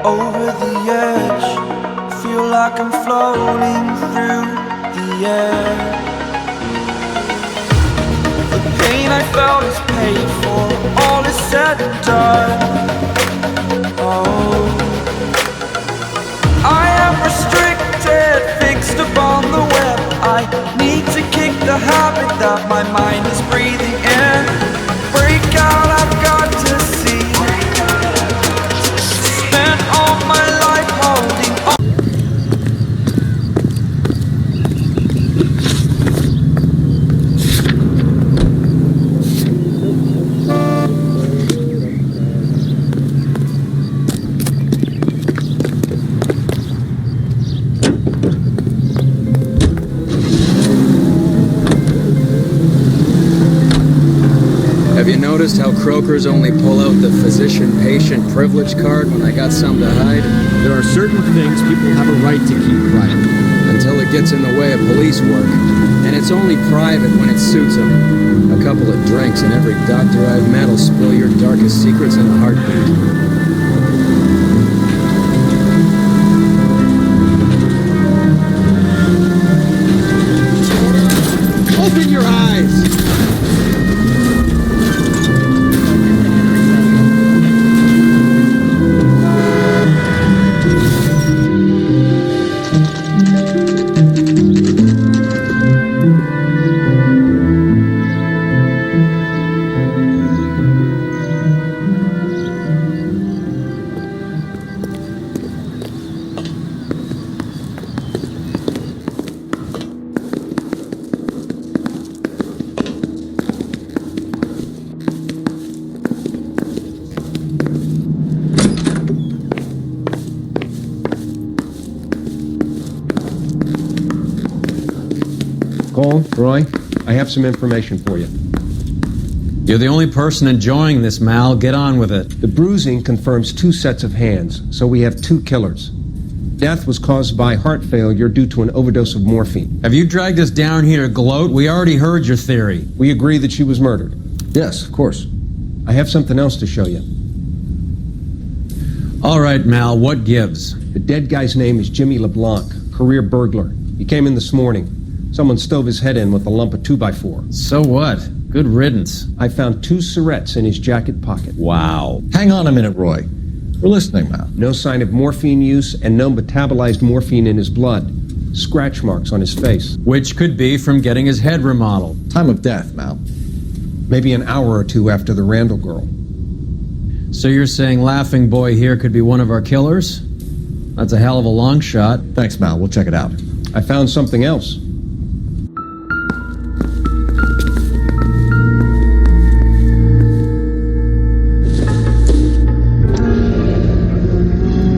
Over the edge, feel like I'm floating through the air. The pain I felt is paid for, all is said and done. Oh, I am restricted, fixed upon the web. I need to kick the habit that my mind is breathing in. Break out, I've got to see. Spent all my life holding on. Have you noticed how croakers only pull out the physician-patient privilege card when I got something to hide? There are certain things people have a right to keep private. Until it gets in the way of police work. And it's only private when it suits them. A couple of drinks and every doctor I've met will spill your darkest secrets in a heartbeat. Open your eyes! Cole, Roy, I have some information for you. You're the only person enjoying this, Mal. Get on with it. The bruising confirms 2 sets of hands, so we have 2 killers. Death was caused by heart failure due to an overdose of morphine. Have you dragged us down here to gloat? We already heard your theory. We agree that she was murdered. Yes, of course. I have something else to show you. All right, Mal, what gives? The dead guy's name is Jimmy LeBlanc, career burglar. He came in this morning. Someone stove his head in with a lump of 2x4. So what? Good riddance. I found 2 cigarettes in his jacket pocket. Wow. Hang on a minute, Roy. We're listening now. No sign of morphine use and no metabolized morphine in his blood. Scratch marks on his face. Which could be from getting his head remodeled. Time of death, Mal. Maybe an hour or 2 after the Randall girl. So you're saying Laughing Boy here could be one of our killers? That's a hell of a long shot. Thanks, Mal. We'll check it out. I found something else.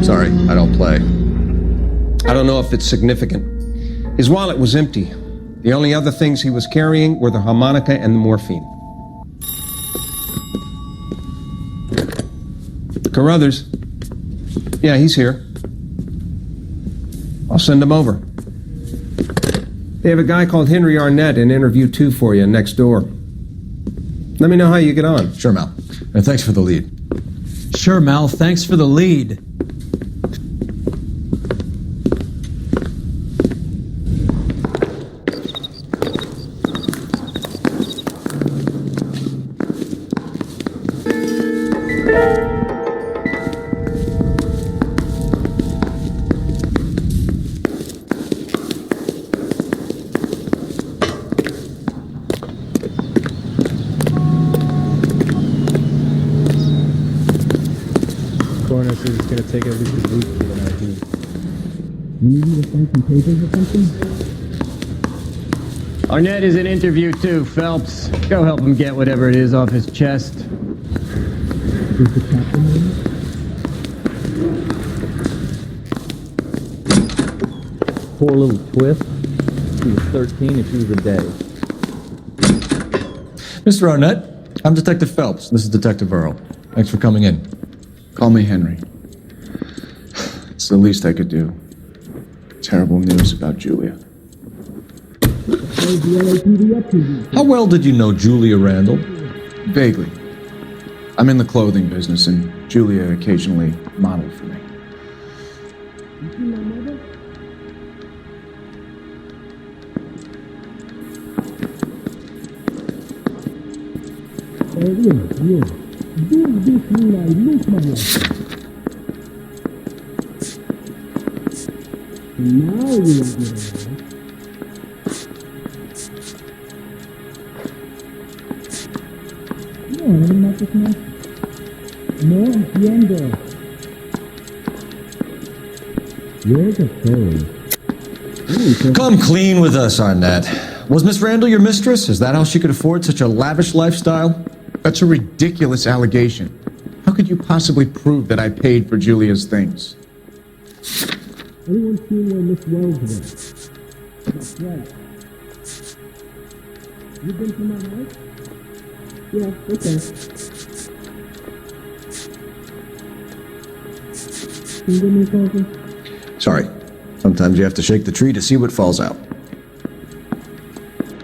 Sorry, I don't play. I don't know if it's significant. His wallet was empty. The only other things he was carrying were the harmonica and the morphine. Carruthers. Yeah, he's here. I'll send him over. They have a guy called Henry Arnett in interview 2 for you next door. Let me know how you get on. Sure, Mal. And thanks for the lead. Sure, Mal, thanks for the lead. Coroner says it's going to take at least a week to get an ID. You need me to sign some papers or something? Arnett is in interview too, Phelps. Go help him get whatever it is off his chest. Is the captain in? Poor little twist. She was 13 and she was a day. Mr. Arnett, I'm Detective Phelps. This is Detective Earl. Thanks for coming in. Call me Henry. It's the least I could do. Terrible news about Julia. How well did you know Julia Randall? Vaguely. I'm in the clothing business, and Julia occasionally modeled for me. Come clean with us, Arnett. Was Miss Randall your mistress? Is that how she could afford such a lavish lifestyle? That's a ridiculous allegation. How could you possibly prove that I paid for Julia's things? Anyone seen where Miss Wells went? That's right. You been to my house? Yeah, okay. Can you give me something? Sorry. Sometimes you have to shake the tree to see what falls out.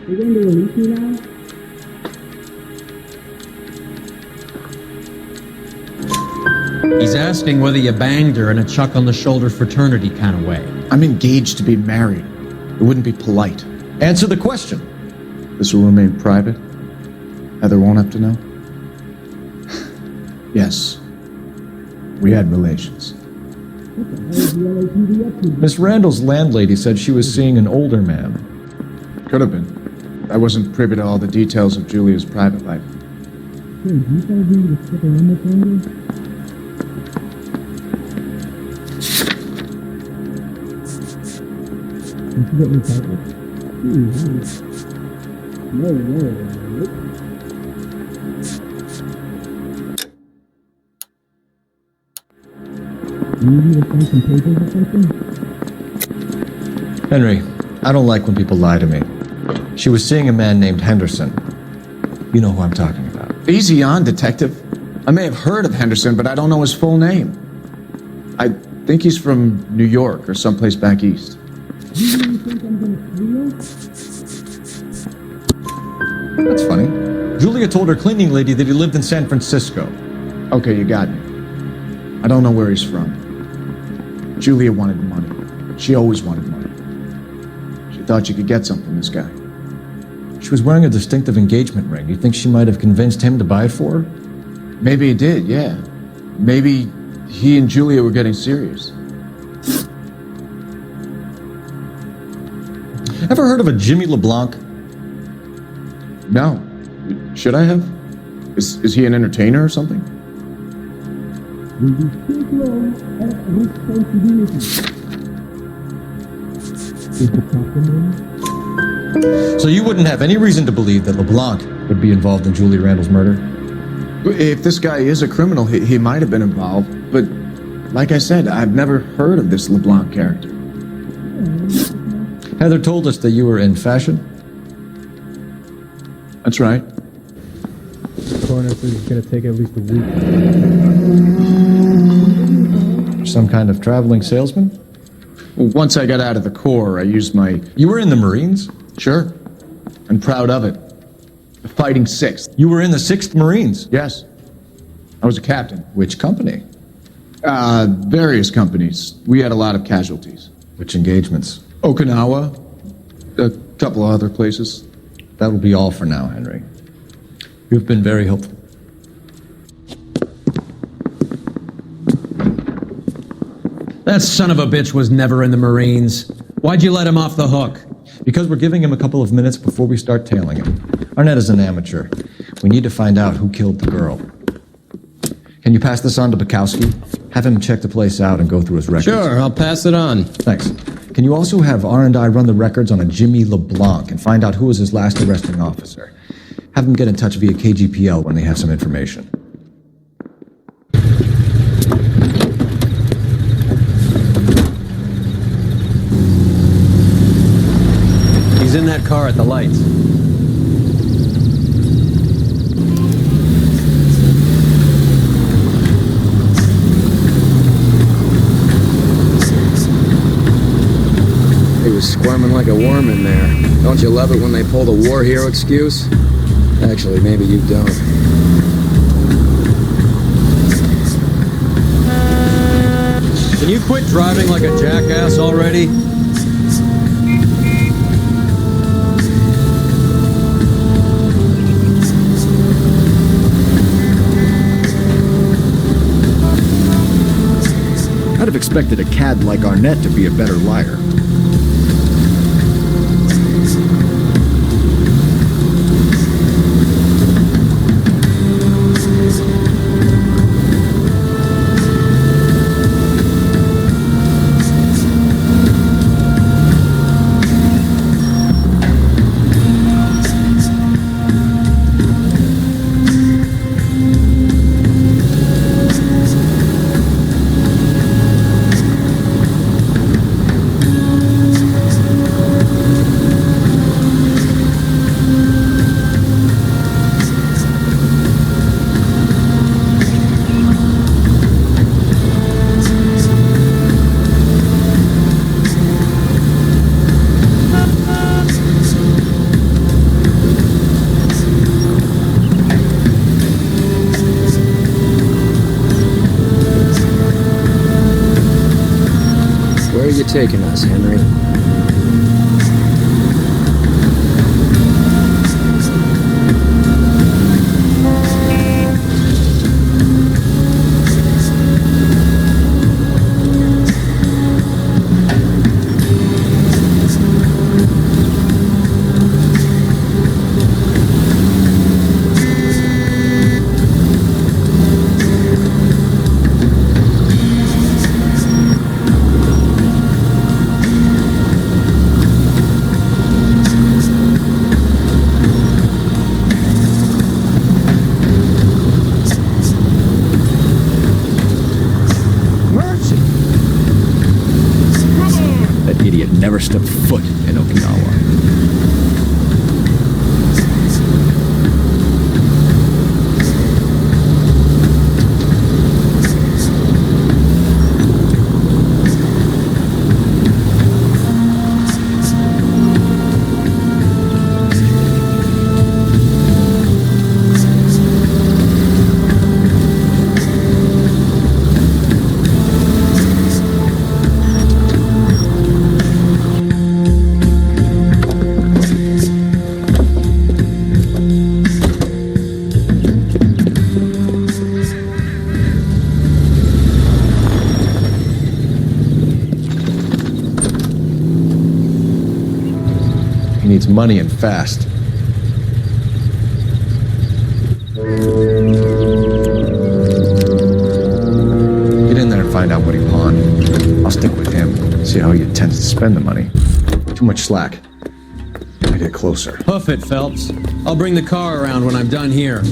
You going to release me now? He's asking whether you banged her in a chuck on the shoulder fraternity kind of way. I'm engaged to be married. It wouldn't be polite. Answer the question. This will remain private? Heather won't have to know? Yes. We had relations. Miss Randall's landlady said she was seeing an older man. Could have been. I wasn't privy to all the details of Julia's private life. Hey, do you guys need me to stick around this longer? Did you get me covered? No. You need me to sign some papers or something? Henry, I don't like when people lie to me. She was seeing a man named Henderson. You know who I'm talking about. Easy on, detective. I may have heard of Henderson, but I don't know his full name. I think he's from New York or someplace back east. You really think I'm gonna steal? That's funny. Julia told her cleaning lady that he lived in San Francisco. Okay, you got me. I don't know where he's from. Julia wanted money. She always wanted money. She thought she could get some from this guy. She was wearing a distinctive engagement ring. You think she might have convinced him to buy it for her? Maybe he did, yeah. Maybe he and Julia were getting serious. Ever heard of a Jimmy LeBlanc? No. Should I have? Is he an entertainer or something? Will you think long at responsibility? Is the captain in? So you wouldn't have any reason to believe that LeBlanc would be involved in Julia Randall's murder? If this guy is a criminal, he might have been involved. But like I said, I've never heard of this LeBlanc character. Heather told us that you were in fashion. That's right. The coroner says it's gonna take at least a week. Some kind of traveling salesman? Well, once I got out of the Corps, I used my... You were in the Marines? Sure. I'm proud of it. The Fighting Sixth. You were in the 6th Marines? Yes. I was a captain. Which company? Various companies. We had a lot of casualties. Which engagements? Okinawa. A couple of other places. That will be all for now, Henry. You've been very helpful. That son of a bitch was never in the Marines. Why'd you let him off the hook? Because we're giving him a couple of minutes before we start tailing him. Arnett is an amateur. We need to find out who killed the girl. Can you pass this on to Bukowski? Have him check the place out and go through his records. Sure, I'll pass it on. Thanks. Can you also have R&I run the records on a Jimmy LeBlanc and find out who was his last arresting officer? Have them get in touch via KGPL when they have some information. He's in that car at the lights. He was squirming like a worm in there. Don't you love it when they pull the war hero excuse? Actually, maybe you don't. Can you quit driving like a jackass already? I'd have expected a cad like Arnett to be a better liar. Where are you taking us, Henry? That idiot never stepped foot in Okinawa. He needs money and fast. Get in there and find out what he pawned. I'll stick with him, see how he intends to spend the money. Too much slack. Gotta get closer. Hoof it, Phelps. I'll bring the car around when I'm done here.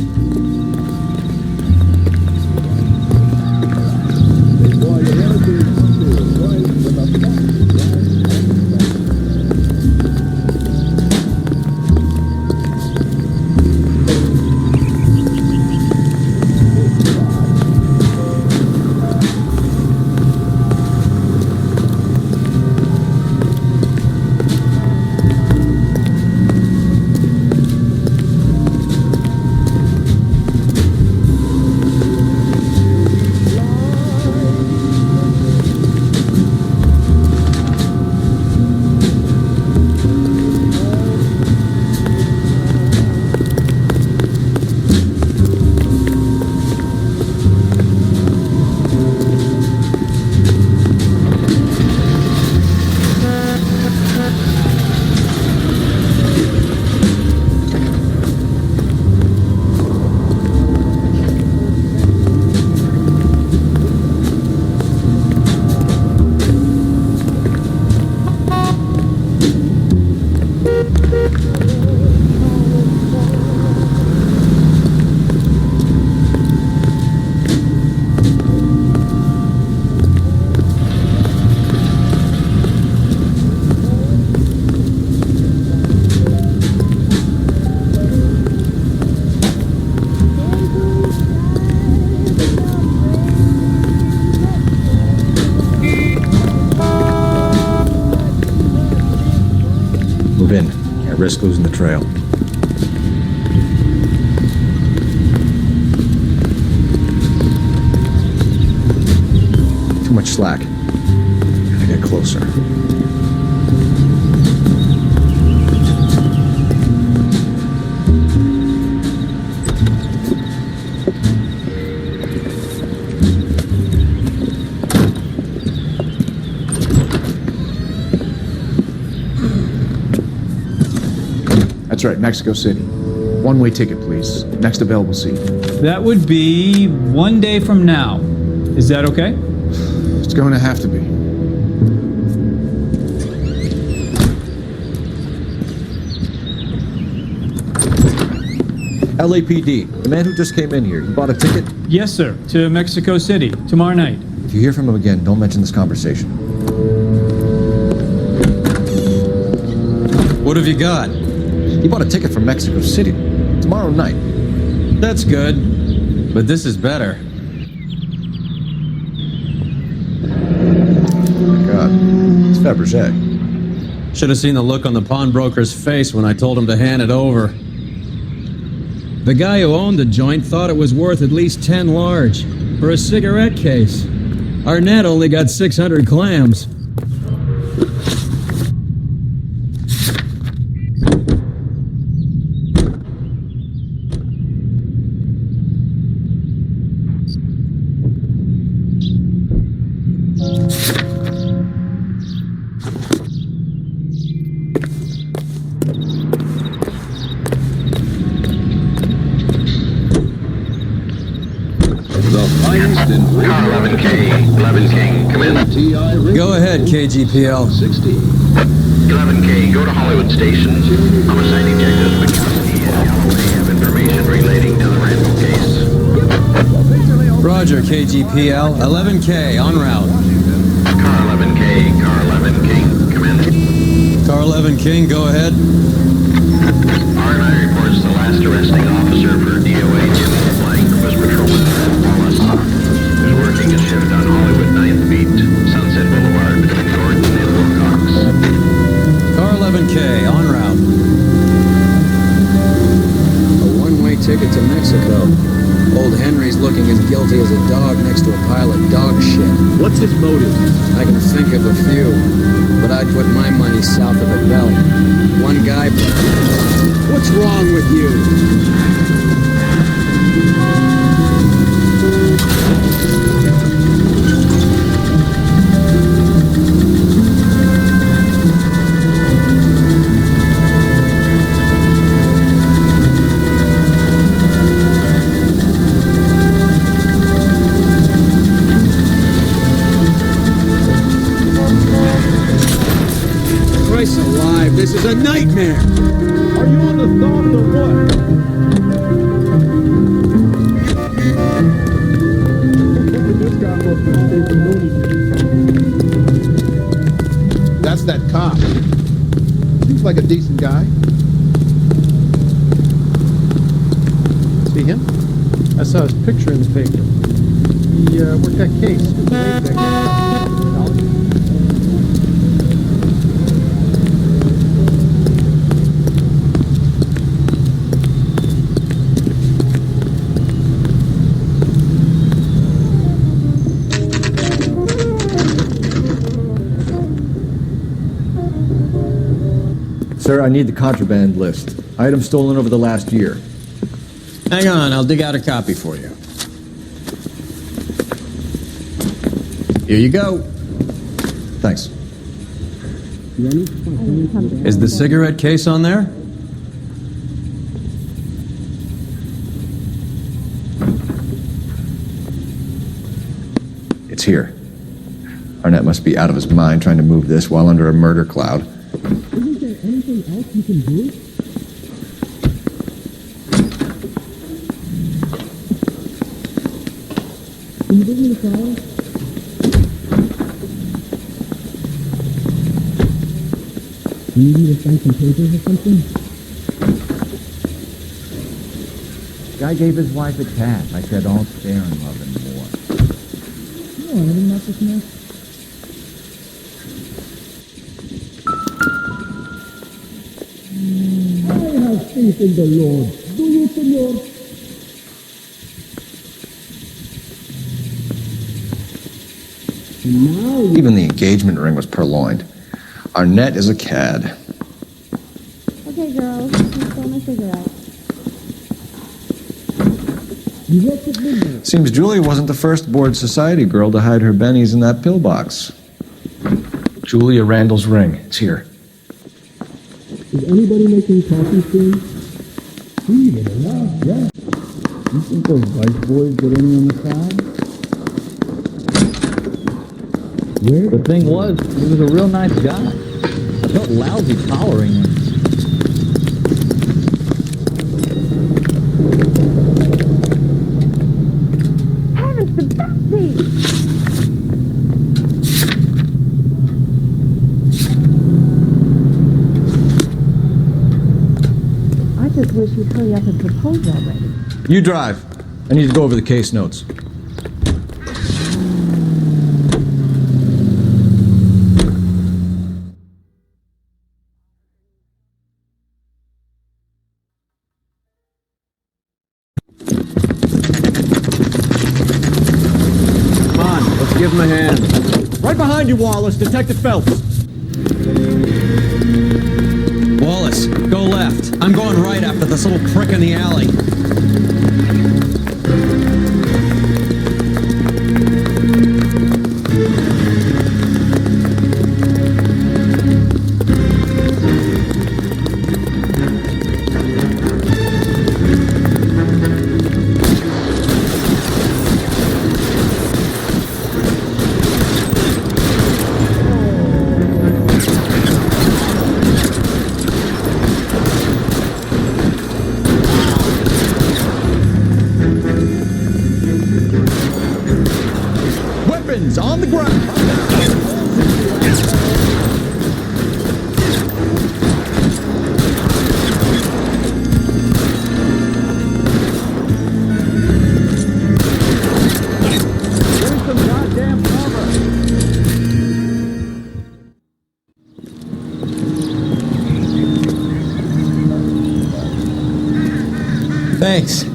risk losing the trail. Too much slack. Gotta get closer. That's right, Mexico City. One-way ticket, please. Next available seat. That would be 1 day from now. Is that okay? It's going to have to be. LAPD, the man who just came in here, you bought a ticket? Yes, sir. To Mexico City, tomorrow night. If you hear from him again, don't mention this conversation. What have you got? He bought a ticket from Mexico City tomorrow night. That's good. But this is better. Oh my God, it's Fabergé. Should have seen the look on the pawnbroker's face when I told him to hand it over. The guy who owned the joint thought it was worth at least 10 large for a cigarette case. Arnett only got 600 clams. Car 11K, 11 King, come in. Go ahead, KGPL. 11K, go to Hollywood Station. Homicide detectives McCaskey and Galloway have information relating to the Randall case. Roger, KGPL. 11K, en route. Car 11K, Car 11 King, come in. Car 11 King, go ahead. R&I reports the last arresting officer for DOA Jim Blank was patrolman Fred Wallace, who's working a shift on Hollywood 9th Beat, Sunset Boulevard between Gordon and Wilcox. Car 11K, en route. A one-way ticket to Mexico. Old Henry's looking as guilty as a dog next to a pile of dog shit. What's his motive? I can think of a few, but I'd put my money south of the belt. One guy... What's wrong with you? Christ alive, this is a nightmare! Are you on the thought or what? This guy must be saving lunatic. That's that cop. Seems like a decent guy. See him? I saw his picture in the paper. He worked that case. He was late that case. Sir, I need the contraband list. Items stolen over the last year. Hang on, I'll dig out a copy for you. Here you go. Thanks. Is the cigarette case on there? It's here. Arnett must be out of his mind trying to move this while under a murder cloud. Isn't there anything else you can do? Can you bring me the file? Do you need to sign some papers or something? Guy gave his wife a tap. I said, don't stare and love him more. You know anything about this mess? have faith in the Lord. Do you, senor? Now Even the engagement ring was purloined. Arnett is a cad. Okay, girls, let's roll my cigarette. you left at midnight. Seems Julia wasn't the first bored society girl to hide her bennies in that pillbox. Julia Randall's ring. It's here. Is anybody making coffee soon? Even enough, yeah. You think those vice boys get any on the side? Where? The thing was, he was a real nice guy. I felt lousy tolerating him. Heavens to Betsy! I just wish you'd hurry up and propose already. You drive. I need to go over the case notes. Come on, let's give him a hand. Right behind you, Wallace. Detective Phelps. Wallace, go left. I'm going right after this little prick in the alley. Weapons on the ground. Thanks.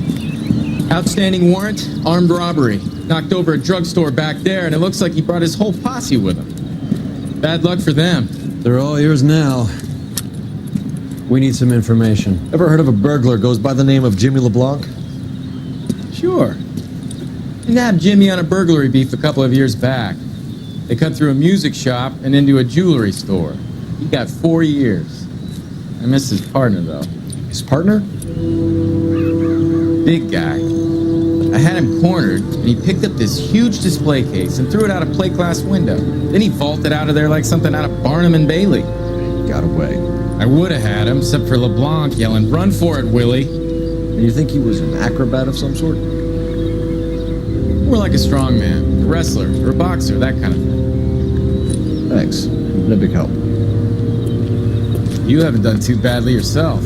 Outstanding warrant, armed robbery. Knocked over a drugstore back there, and it looks like he brought his whole posse with him. Bad luck for them. They're all yours now. We need some information. Ever heard of a burglar goes by the name of Jimmy LeBlanc? Sure. We nabbed Jimmy on a burglary beef a couple of years back. They cut through a music shop and into a jewelry store. He got 4 years. I missed his partner, though. His partner? Big guy. I had him cornered, and he picked up this huge display case and threw it out a plate glass window. Then he vaulted out of there like something out of Barnum and Bailey. Got away. I would have had him, except for LeBlanc yelling, "Run for it, Willie!" And you think he was an acrobat of some sort? More like a strongman, a wrestler, or a boxer, that kind of thing. Thanks. Been a big help. You haven't done too badly yourself.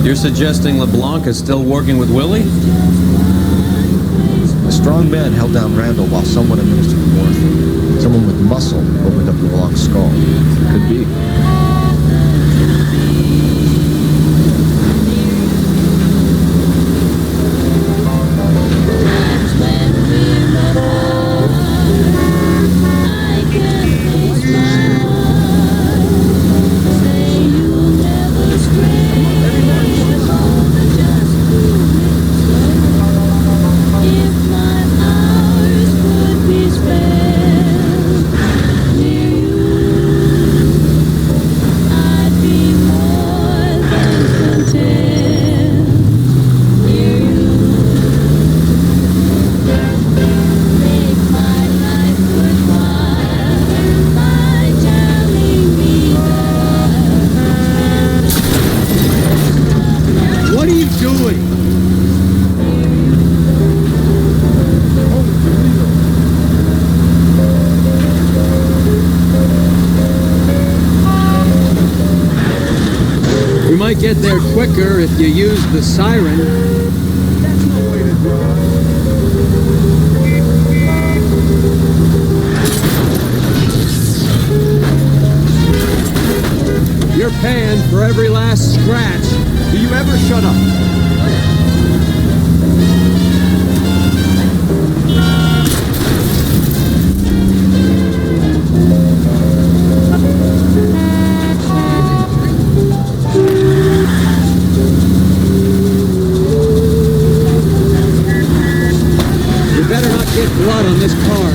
You're suggesting LeBlanc is still working with Willie? A strong man held down Randall while someone administered morphine. Someone with muscle opened up LeBlanc's skull. Could be. might get there quicker if you use the siren. That's no way to drive. You're paying for every last scratch. Do you ever shut up? You better not get blood on this car.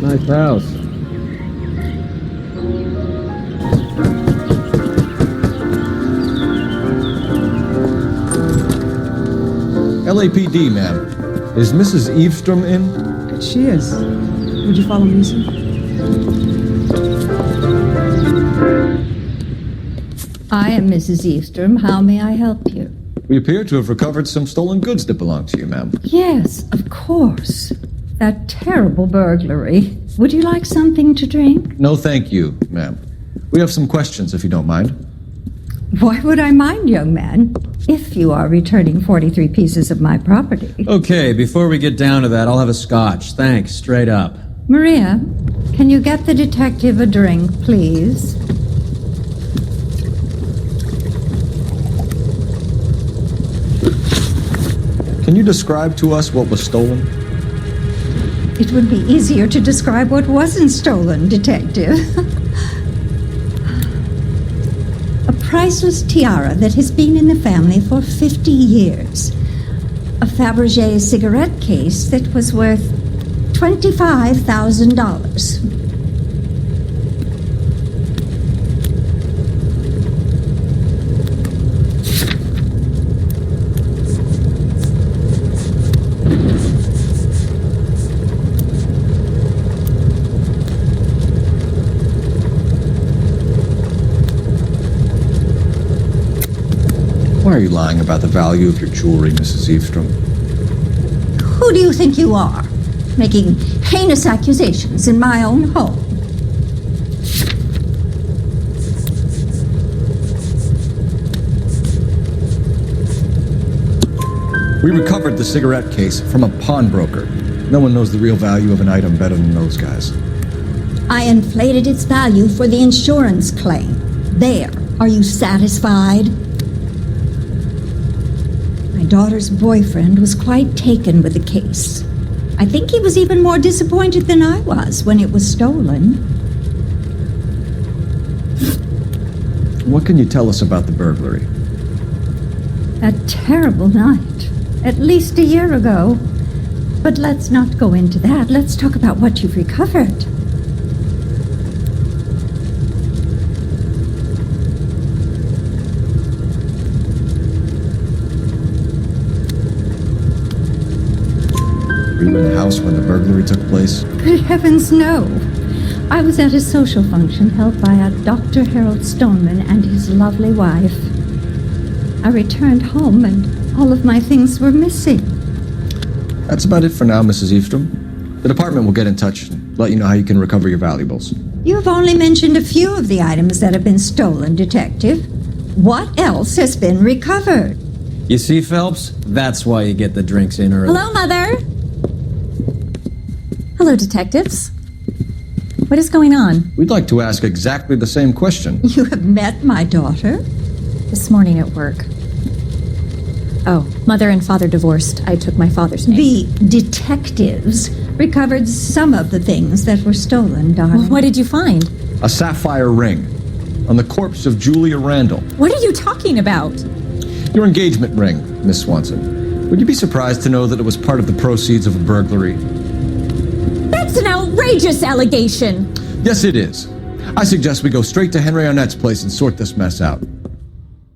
Nice house. LAPD, ma'am. Is Mrs. Eavestrom in? She is. Would you follow me, sir? I am Mrs. Eavestrom. How may I help you? We appear to have recovered some stolen goods that belong to you, ma'am. Yes, of course. That terrible burglary. Would you like something to drink? No, thank you, ma'am. We have some questions, if you don't mind. Why would I mind, young man? If you are returning 43 pieces of my property. Okay, before we get down to that, I'll have a scotch. Thanks, straight up. Maria, can you get the detective a drink, please? Can you describe to us what was stolen? It would be easier to describe what wasn't stolen, detective. A priceless tiara that has been in the family for 50 years. A Fabergé cigarette case that was worth $25,000. Why are you lying about the value of your jewelry, Mrs. Eavestrom? Who do you think you are? Making heinous accusations in my own home. We recovered the cigarette case from a pawnbroker. No one knows the real value of an item better than those guys. I inflated its value for the insurance claim. There. Are you satisfied? My daughter's boyfriend was quite taken with the case. I think he was even more disappointed than I was when it was stolen. What can you tell us about the burglary? A terrible night. At least a year ago. But let's not go into that. Let's talk about what you've recovered. Were you in the house when the burglary took place? Good heavens, no. I was at a social function held by a Dr. Harold Stoneman and his lovely wife. I returned home and all of my things were missing. That's about it for now, Mrs. Eavestrom. The department will get in touch and let you know how you can recover your valuables. You've only mentioned a few of the items that have been stolen, Detective. What else has been recovered? You see, Phelps? That's why you get the drinks in early. Hello, Mother. Hello, detectives. What is going on? We'd like to ask exactly the same question. You have met my daughter? This morning at work. Oh, mother and father divorced. I took my father's name. The detectives recovered some of the things that were stolen, darling. Well, what did you find? A sapphire ring on the corpse of Julia Randall. What are you talking about? Your engagement ring, Miss Swanson. Would you be surprised to know that it was part of the proceeds of a burglary? That's an outrageous allegation! Yes, it is. I suggest we go straight to Henry Arnett's place and sort this mess out.